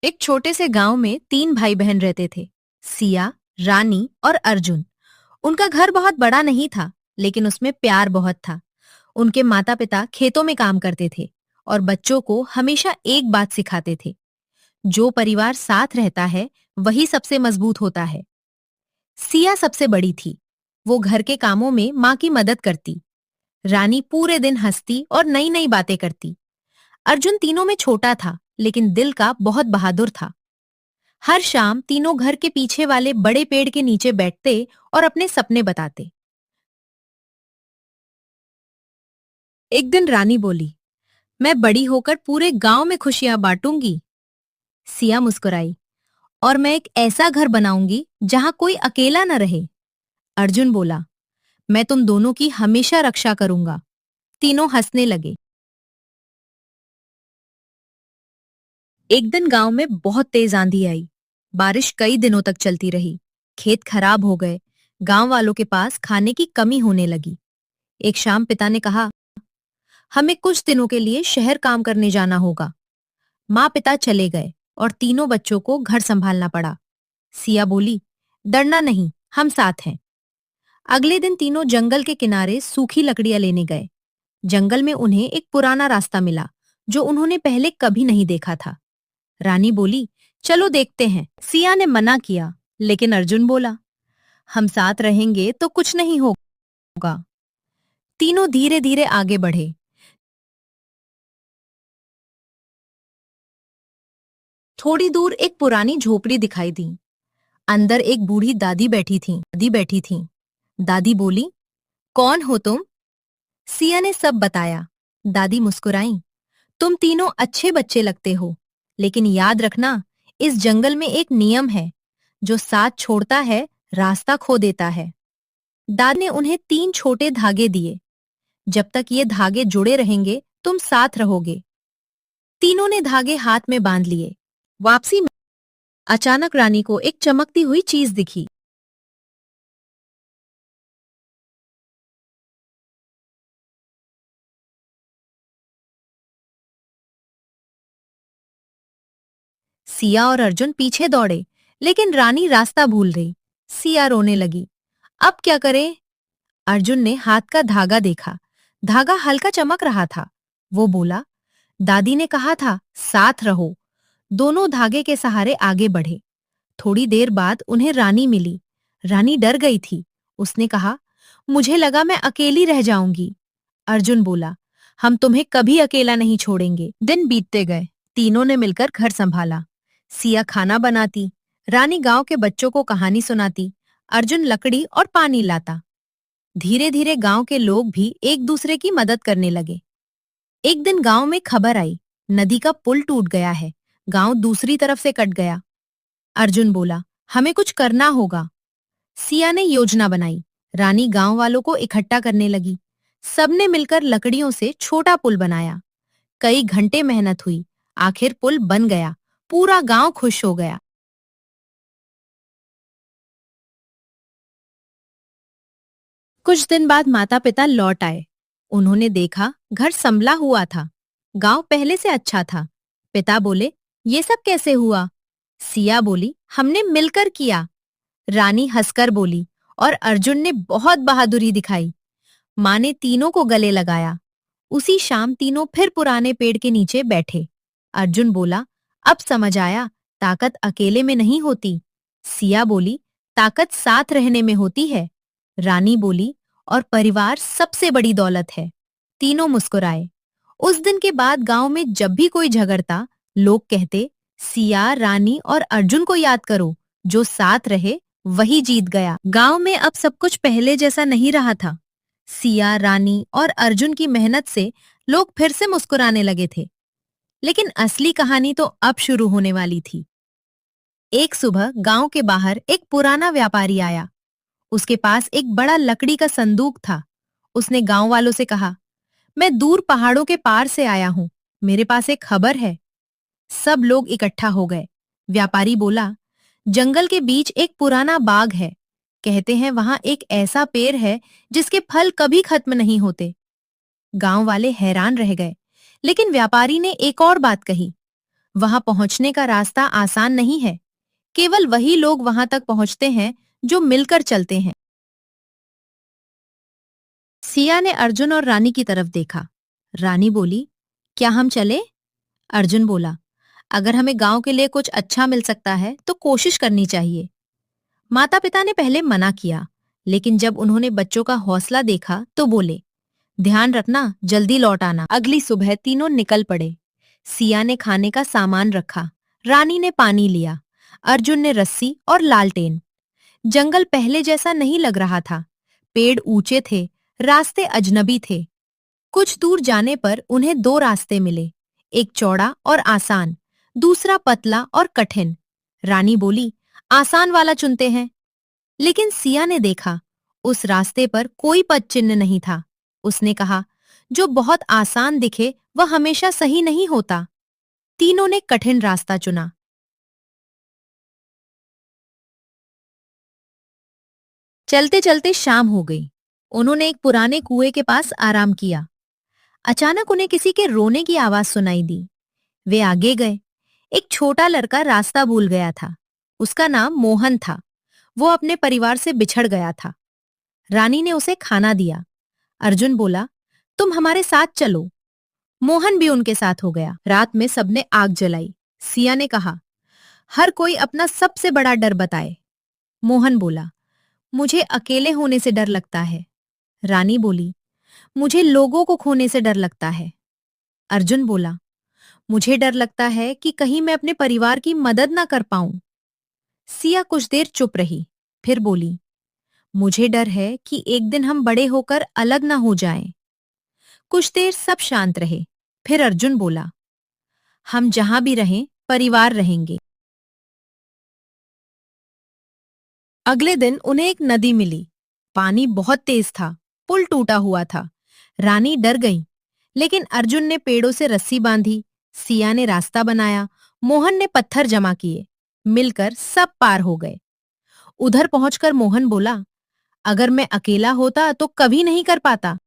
एक छोटे से गांव में तीन भाई बहन रहते थे। सिया, रानी और अर्जुन। उनका घर बहुत बड़ा नहीं था, लेकिन उसमें प्यार बहुत था। उनके माता पिता खेतों में काम करते थे और बच्चों को हमेशा एक बात सिखाते थे: जो परिवार साथ रहता है वही सबसे मजबूत होता है। सिया सबसे बड़ी थी। वो घर के कामों में माँ की मदद करती। रानी पूरे दिन हंसती और नई नई बातें करती। अर्जुन तीनों में छोटा था, लेकिन दिल का बहुत बहादुर था। हर शाम तीनों घर के पीछे वाले बड़े पेड़ के नीचे बैठते और अपने सपने बताते। एक दिन रानी बोली, मैं बड़ी होकर पूरे गांव में खुशियां बांटूंगी। सिया मुस्कुराई, और मैं एक ऐसा घर बनाऊंगी जहां कोई अकेला न रहे। अर्जुन बोला, मैं तुम दोनों की हमेशा रक्षा करूंगा। तीनों हंसने लगे। एक दिन गांव में बहुत तेज आंधी आई। बारिश कई दिनों तक चलती रही। खेत खराब हो गए। गांव वालों के पास खाने की कमी होने लगी। एक शाम पिता ने कहा, हमें कुछ दिनों के लिए शहर काम करने जाना होगा। माँ पिता चले गए और तीनों बच्चों को घर संभालना पड़ा। सिया बोली, डरना नहीं, हम साथ हैं। अगले दिन तीनों जंगल के किनारे सूखी लकड़ियां लेने गए। जंगल में उन्हें एक पुराना रास्ता मिला, जो उन्होंने पहले कभी नहीं देखा था। रानी बोली, चलो देखते हैं। सिया ने मना किया, लेकिन अर्जुन बोला, हम साथ रहेंगे तो कुछ नहीं होगा। तीनों धीरे धीरे आगे बढ़े। थोड़ी दूर एक पुरानी झोपड़ी दिखाई दी। अंदर एक बूढ़ी दादी बैठी थी। दादी बोली, कौन हो तुम? सिया ने सब बताया। दादी मुस्कुराई, तुम तीनों अच्छे बच्चे लगते हो, लेकिन याद रखना, इस जंगल में एक नियम है: जो साथ छोड़ता है रास्ता खो देता है। दादी ने उन्हें तीन छोटे धागे दिए। जब तक ये धागे जुड़े रहेंगे तुम साथ रहोगे। तीनों ने धागे हाथ में बांध लिए। वापसी में अचानक रानी को एक चमकती हुई चीज दिखी। सिया और अर्जुन पीछे दौड़े, लेकिन रानी रास्ता भूल गई। सिया रोने लगी। अब क्या करें? अर्जुन ने हाथ का धागा देखा। धागा हल्का चमक रहा था। वो बोला, दादी ने कहा था साथ रहो। दोनों धागे के सहारे आगे बढ़े। थोड़ी देर बाद उन्हें रानी मिली। रानी डर गई थी। उसने कहा, मुझे लगा मैं अकेली रह जाऊंगी। अर्जुन बोला, हम तुम्हें कभी अकेला नहीं छोड़ेंगे। दिन बीतते गए। तीनों ने मिलकर घर संभाला। सिया खाना बनाती। रानी गांव के बच्चों को कहानी सुनाती। अर्जुन लकड़ी और पानी लाता। धीरे धीरे गांव के लोग भी एक दूसरे की मदद करने लगे। एक दिन गांव में खबर आई, नदी का पुल टूट गया है। गांव दूसरी तरफ से कट गया। अर्जुन बोला, हमें कुछ करना होगा। सिया ने योजना बनाई। रानी गांव वालों को इकट्ठा करने लगी। सबने मिलकर लकड़ियों से छोटा पुल बनाया। कई घंटे मेहनत हुई। आखिर पुल बन गया। पूरा गांव खुश हो गया। कुछ दिन बाद माता पिता लौट आए। उन्होंने देखा घर संभला हुआ था। गांव पहले से अच्छा था। पिता बोले, ये सब कैसे हुआ? सिया बोली, हमने मिलकर किया। रानी हंसकर बोली, और अर्जुन ने बहुत बहादुरी दिखाई। माँ ने तीनों को गले लगाया। उसी शाम तीनों फिर पुराने पेड़ के नीचे बैठे। अर्जुन बोला, अब समझ आया, ताकत अकेले में नहीं होती। सिया बोली, ताकत साथ रहने में होती है। रानी बोली, और परिवार सबसे बड़ी दौलत है। तीनों मुस्कुराए। उस दिन के बाद गांव में जब भी कोई झगड़ता, लोग कहते, सिया, रानी और अर्जुन को याद करो। जो साथ रहे वही जीत गया। गांव में अब सब कुछ पहले जैसा नहीं रहा था। सिया, रानी और अर्जुन की मेहनत से लोग फिर से मुस्कुराने लगे थे। लेकिन असली कहानी तो अब शुरू होने वाली थी। एक सुबह गांव के बाहर एक पुराना व्यापारी आया। उसके पास एक बड़ा लकड़ी का संदूक था। उसने गांव वालों से कहा, मैं दूर पहाड़ों के पार से आया हूँ। मेरे पास एक खबर है। सब लोग इकट्ठा हो गए। व्यापारी बोला, जंगल के बीच एक पुराना बाग है। कहते हैं वहां एक ऐसा पेड़ है जिसके फल कभी खत्म नहीं होते। गांव वाले हैरान रह गए। लेकिन व्यापारी ने एक और बात कही, वहां पहुंचने का रास्ता आसान नहीं है। केवल वही लोग वहां तक पहुंचते हैं जो मिलकर चलते हैं। सिया ने अर्जुन और रानी की तरफ देखा। रानी बोली, क्या हम चले? अर्जुन बोला, अगर हमें गांव के लिए कुछ अच्छा मिल सकता है तो कोशिश करनी चाहिए। माता पिता ने पहले मना किया, लेकिन जब उन्होंने बच्चों का हौसला देखा तो बोले, ध्यान रखना, जल्दी लौट आना। अगली सुबह तीनों निकल पड़े। सिया ने खाने का सामान रखा, रानी ने पानी लिया, अर्जुन ने रस्सी और लालटेन। जंगल पहले जैसा नहीं लग रहा था। पेड़ ऊंचे थे, रास्ते अजनबी थे। कुछ दूर जाने पर उन्हें दो रास्ते मिले, एक चौड़ा और आसान, दूसरा पतला और कठिन। रानी बोली, आसान वाला चुनते हैं। लेकिन सिया ने देखा, उस रास्ते पर कोई पद चिन्ह नहीं था। उसने कहा, जो बहुत आसान दिखे वह हमेशा सही नहीं होता। तीनों ने कठिन रास्ता चुना। चलते चलते शाम हो गई। उन्होंने एक पुराने कुएं के पास आराम किया। अचानक उन्हें किसी के रोने की आवाज सुनाई दी। वे आगे गए। एक छोटा लड़का रास्ता भूल गया था। उसका नाम मोहन था। वो अपने परिवार से बिछड़ गया था। रानी ने उसे खाना दिया। अर्जुन बोला, तुम हमारे साथ चलो। मोहन भी उनके साथ हो गया। रात में सबने आग जलाई। सिया ने कहा, हर कोई अपना सबसे बड़ा डर बताए। मोहन बोला, मुझे अकेले होने से डर लगता है। रानी बोली, मुझे लोगों को खोने से डर लगता है। अर्जुन बोला, मुझे डर लगता है कि कहीं मैं अपने परिवार की मदद ना कर पाऊं। सिया कुछ देर चुप रही, फिर बोली, मुझे डर है कि एक दिन हम बड़े होकर अलग ना हो जाएं। कुछ देर सब शांत रहे। फिर अर्जुन बोला, हम जहां भी रहें परिवार रहेंगे। अगले दिन उन्हें एक नदी मिली। पानी बहुत तेज था, पुल टूटा हुआ था। रानी डर गई, लेकिन अर्जुन ने पेड़ों से रस्सी बांधी, सिया ने रास्ता बनाया, मोहन ने पत्थर जमा किए। मिलकर सब पार हो गए। उधर पहुंचकर मोहन बोला, अगर मैं अकेला होता तो कभी नहीं कर पाता।